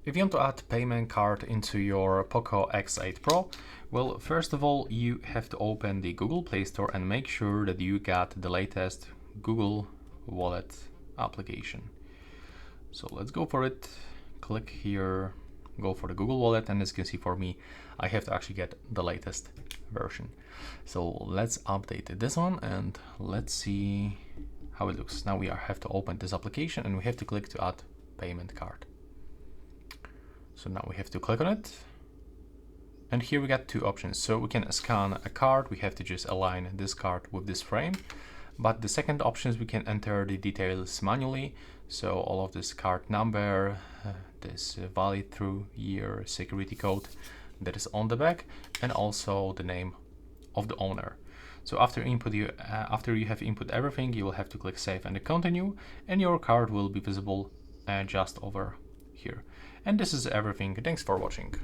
If you want to add payment card into your POCO X8 Pro, well, first of all, you have to open the Google Play Store and make sure that you got the latest Google Wallet application. So let's go for it. Click here, go for the Google Wallet, and as you can see for me, I have to actually get the latest version. So let's update this one and let's see how it looks. Now we have to open this application and we have to click to add payment card. So now we have to click on it. And here we got two options. So we can scan a card. We have to just align this card with this frame. But the second option is we can enter the details manually. So all of this card number, this valid through year security code that is on the back, and also the name of the owner. So after you have input everything, you will have to click save and continue, and your card will be visible just over here. And this is everything. Thanks for watching.